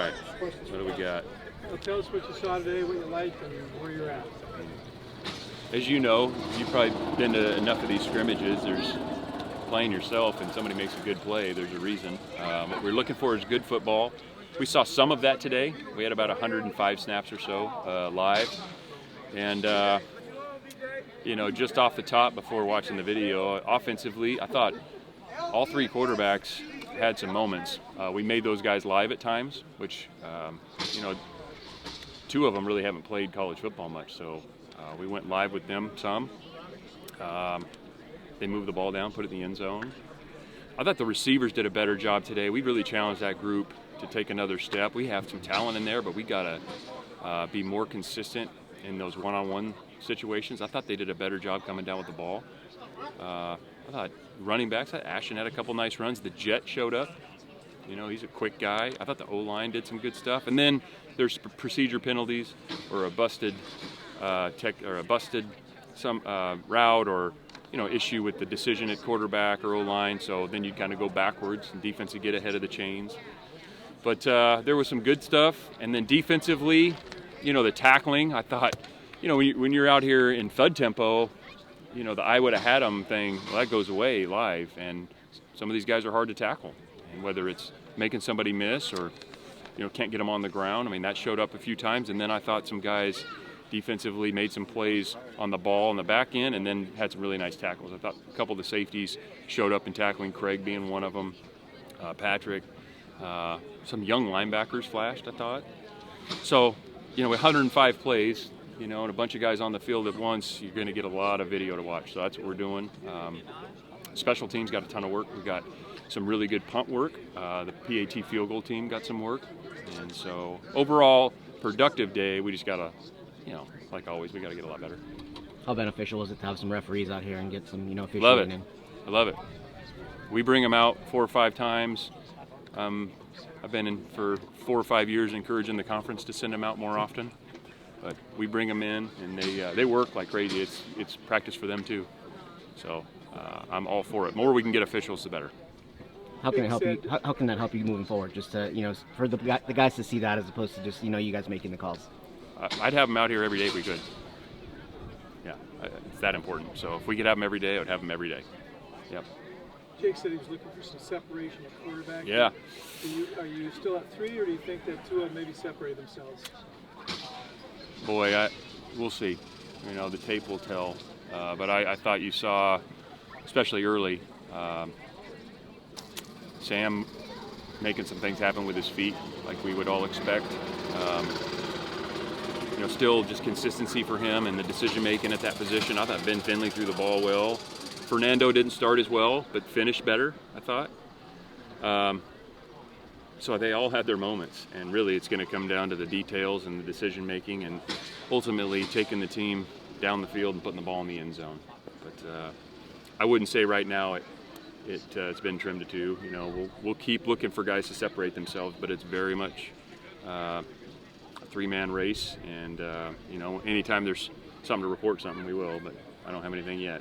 right, what do we got? Well, tell us what you saw today, what you liked, and where you're at. As you know, you've probably been to enough of these scrimmages. There's playing yourself, and somebody makes a good play. There's a reason. What we're looking for is good football. We saw some of that today. We had about 105 snaps or so live, and just off the top before watching the video, offensively, I thought all three quarterbacks had some moments. We made those guys live at times, which two of them really haven't played college football much, so we went live with them some. They moved the ball down, put it in the end zone. I thought the receivers did a better job today. We really challenged that group to take another step. We have some talent in there, but we got to be more consistent in those one-on-one situations. I thought they did a better job coming down with the ball. I thought running backs, Ashton had a couple nice runs. The Jet showed up. He's a quick guy. I thought the O-line did some good stuff. And then there's procedure penalties or a busted route or issue with the decision at quarterback or O-line. So then you kind of go backwards and defense would get ahead of the chains. But there was some good stuff. And then defensively, the tackling, I thought, when you're out here in thud tempo, the I would have had them thing, well, that goes away live. And some of these guys are hard to tackle. And whether it's making somebody miss or, can't get them on the ground, I mean, that showed up a few times. And then I thought some guys defensively made some plays on the ball on the back end and then had some really nice tackles. I thought a couple of the safeties showed up in tackling, Craig being one of them, Patrick. Some young linebackers flashed, I thought. So, with 105 plays, and a bunch of guys on the field at once, you're going to get a lot of video to watch. So that's what we're doing. Special teams got a ton of work. We got some really good punt work. The PAT field goal team got some work. And so overall, productive day. We just got to, like always, we got to get a lot better. How beneficial is it to have some referees out here and get some, officiating Love it. in? I love it. We bring them out 4 or 5 times. I've been in for 4 or 5 years encouraging the conference to send them out more often. But we bring them in, and they work like crazy. It's practice for them too. So I'm all for it. More we can get officials, the better. How can it help you? How can that help you moving forward? Just to, for the guys to see that as opposed to just you guys making the calls. I'd have them out here every day if we could. Yeah, it's that important. So if we could have them every day, I would have them every day. Yep. Jake said he was looking for some separation at quarterback. Yeah. Are you still at 3, or do you think that 2 of them maybe separate themselves? Boy, we'll see. The tape will tell. But I thought you saw, especially early, Sam making some things happen with his feet, like we would all expect. Still just consistency for him and the decision making at that position. I thought Ben Finley threw the ball well. Fernando didn't start as well, but finished better, I thought. So they all had their moments, and really it's going to come down to the details and the decision making and ultimately taking the team down the field and putting the ball in the end zone. But I wouldn't say right now it's been trimmed to 2. We'll keep looking for guys to separate themselves, but it's very much a 3-man race, and anytime there's something to report something, we will, but I don't have anything yet.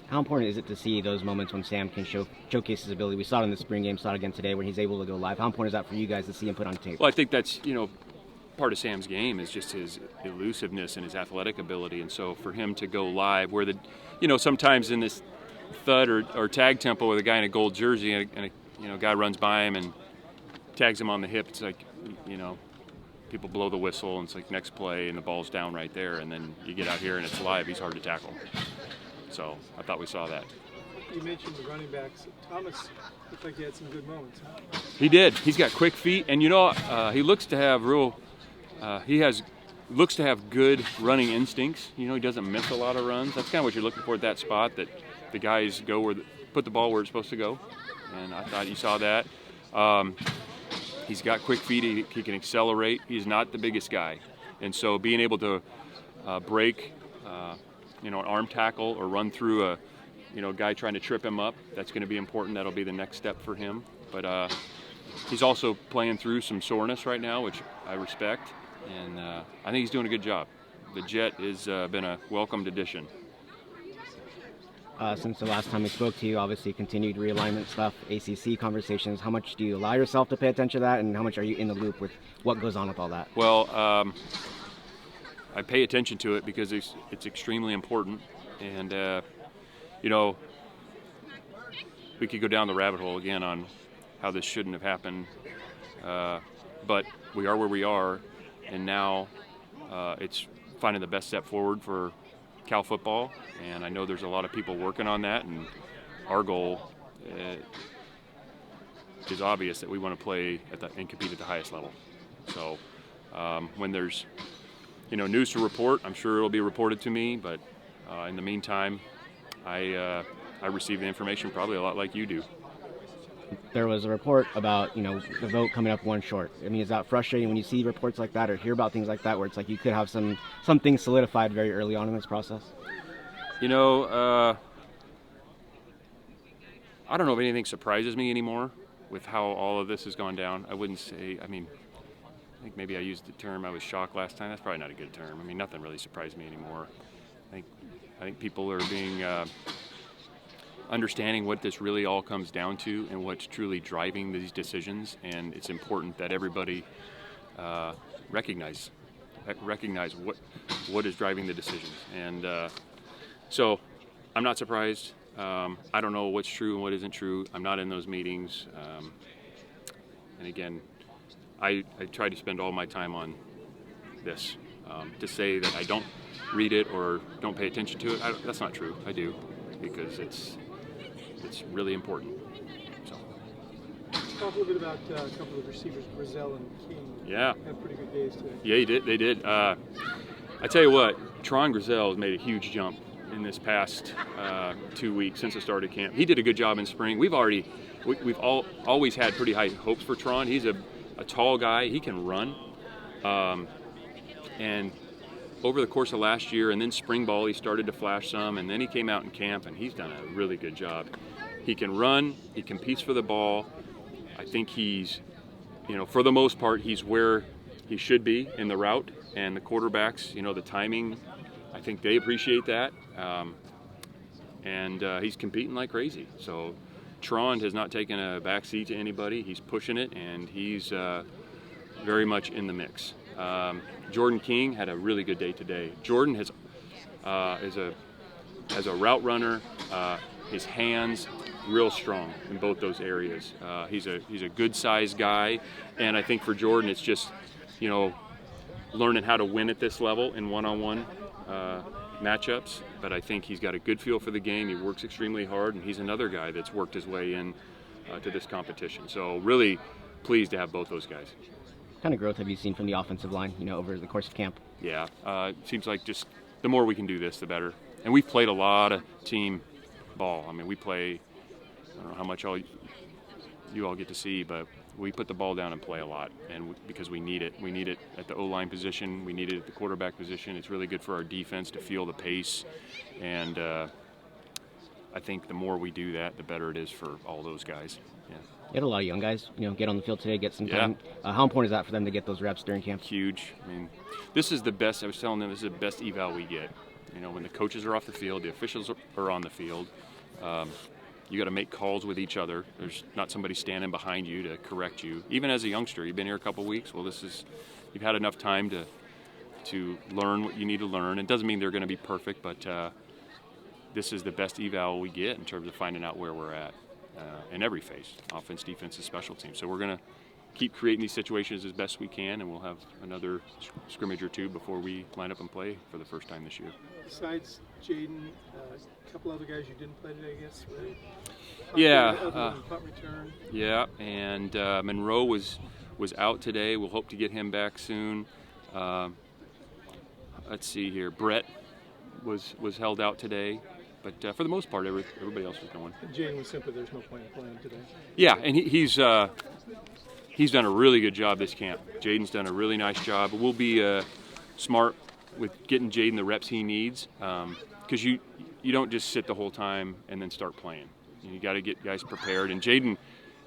How important is it to see those moments when Sam can showcase his ability? We saw it in the spring game, saw it again today when he's able to go live. How important is that for you guys to see him put on tape? Well, I think that's, part of Sam's game is just his elusiveness and his athletic ability, and so for him to go live where sometimes in this thud or tag tempo with a guy in a gold jersey and a guy runs by him and tags him on the hip, it's like, people blow the whistle and it's like next play and the ball's down right there, and then you get out here and it's live, he's hard to tackle. So I thought we saw that. You mentioned the running backs. Thomas looked like he had some good moments, huh? He did. He's got quick feet, and he looks to have looks to have good running instincts. He doesn't miss a lot of runs. That's kind of what you're looking for at that spot, that the guys put the ball where it's supposed to go. And I thought you saw that. He's got quick feet. He can accelerate. He's not the biggest guy, and so being able to break, an arm tackle or run through a guy trying to trip him up, that's going to be important. That'll be the next step for him. But he's also playing through some soreness right now, which I respect, and I think he's doing a good job. The Jet has been a welcomed addition. since the last time we spoke to you? Obviously, continued realignment stuff, ACC conversations. How much do you allow yourself to pay attention to that, and how much are you in the loop with what goes on with all that? Well, I pay attention to it because it's extremely important, and we could go down the rabbit hole again on how this shouldn't have happened, but we are where we are, and now it's finding the best step forward for Cal football, and I know there's a lot of people working on that, and our goal is obvious that we want to play and compete at the highest level. So when there's news to report, I'm sure it'll be reported to me, but in the meantime, I receive the information probably a lot like you do. There was a report about, the vote coming up one short. I mean, is that frustrating when you see reports like that or hear about things like that where it's like you could have something solidified very early on in this process? I don't know if anything surprises me anymore with how all of this has gone down. I wouldn't say, I think maybe I used the term I was shocked last time. That's probably not a good term. I mean, nothing really surprised me anymore. I think people are being understanding what this really all comes down to and what's truly driving these decisions, and it's important that everybody recognize what is driving the decisions. And so I'm not surprised. I don't know what's true and what isn't true. I'm not in those meetings. And again, I try to spend all my time on this. To say that I don't read it or don't pay attention to it, that's not true. I do, because it's really important. So. Talk a little bit about a couple of receivers, Grizel and King. Yeah. Had pretty good days today. Yeah, they did. I tell you what, Tron Grizel has made a huge jump in this past 2 weeks since the start of camp. He did a good job in spring. We've always had pretty high hopes for Tron. He's a tall guy. He can run. And over the course of last year and then spring ball, he started to flash some, and then he came out in camp, and he's done a really good job. He can run. He competes for the ball. I think he's, for the most part, he's where he should be in the route, and the quarterbacks, the timing, I think they appreciate that. And he's competing like crazy. So Tron has not taken a back seat to anybody. He's pushing it, and he's very much in the mix. Jordan King had a really good day today. Jordan is a route runner. His hands real strong in both those areas. He's a good sized guy, and I think for Jordan it's just learning how to win at this level in one-on-one matchups. But I think he's got a good feel for the game. He works extremely hard, and he's another guy that's worked his way in to this competition. So really pleased to have both those guys. What kind of growth have you seen from the offensive line, over the course of camp? Yeah, it seems like just the more we can do this, the better. And we've played a lot of team ball. I mean, we play, I don't know how much you all get to see, but we put the ball down and play a lot, and because we need it. We need it at the O-line position. We need it at the quarterback position. It's really good for our defense to feel the pace, and I think the more we do that, the better it is for all those guys. Yeah. You had a lot of young guys, get on the field today, get some time. How important is that for them to get those reps during camp? Huge. I mean, this is the best. I was telling them this is the best eval we get. When the coaches are off the field, the officials are on the field. You got to make calls with each other. There's not somebody standing behind you to correct you. Even as a youngster, you've been here a couple weeks. Well, you've had enough time to learn what you need to learn. It doesn't mean they're going to be perfect, but this is the best eval we get in terms of finding out where we're at in every phase, offense, defense, and special teams. So we're going to keep creating these situations as best we can, and we'll have another scrimmage or two before we line up and play for the first time this year. Besides Jaden, a couple other guys you didn't play today, I guess. Yeah. Punt return. Yeah, and Monroe was out today. We'll hope to get him back soon. Let's see here. Brett was held out today, but for the most part, everybody else was going. Jaden was simply there's no point in playing today. Yeah, and he's done a really good job this camp. Jaden's done a really nice job. We'll be smart with getting Jaden the reps he needs, because you don't just sit the whole time and then start playing. You got to get guys prepared, and Jaden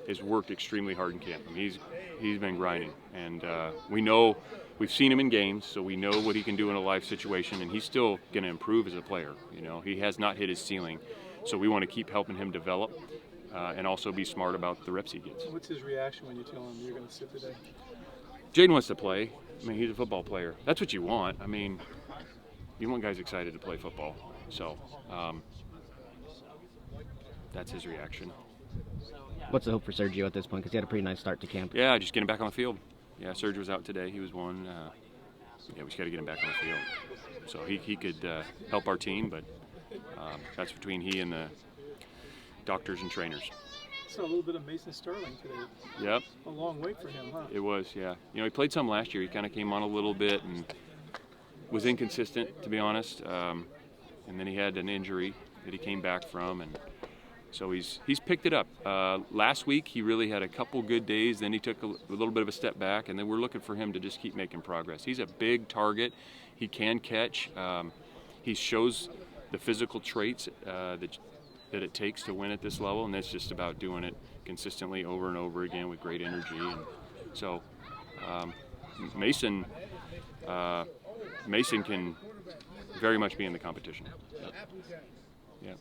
has worked extremely hard in camp. I mean, he's been grinding, and we've seen him in games, so we know what he can do in a live situation, and he's still going to improve as a player. He has not hit his ceiling, So we want to keep helping him develop and also be smart about the reps he gets. What's his reaction when you tell him you're going to sit today? Jaden wants to play. I mean, he's a football player. That's what you want. I mean, you want guys excited to play football. So that's his reaction. What's the hope for Sergio at this point? Because he had a pretty nice start to camp. Yeah, just getting back on the field. Yeah, Serge was out today. He was one. Yeah, we just got to get him back on the field. So he could help our team, but that's between he and the doctors and trainers. Saw a little bit of Mason Sterling today. Yep. A long wait for him, huh? It was, yeah. You know, he played some last year. He kind of came on a little bit and was inconsistent, to be honest. And then he had an injury that he came back from, and so he's picked it up. Last week he really had a couple good days. Then he took a little bit of a step back, and then we're looking for him to just keep making progress. He's a big target. He can catch. He shows the physical traits that it takes to win at this level, and that's just about doing it consistently over and over again with great energy. And so Mason can very much be in the competition. Yeah.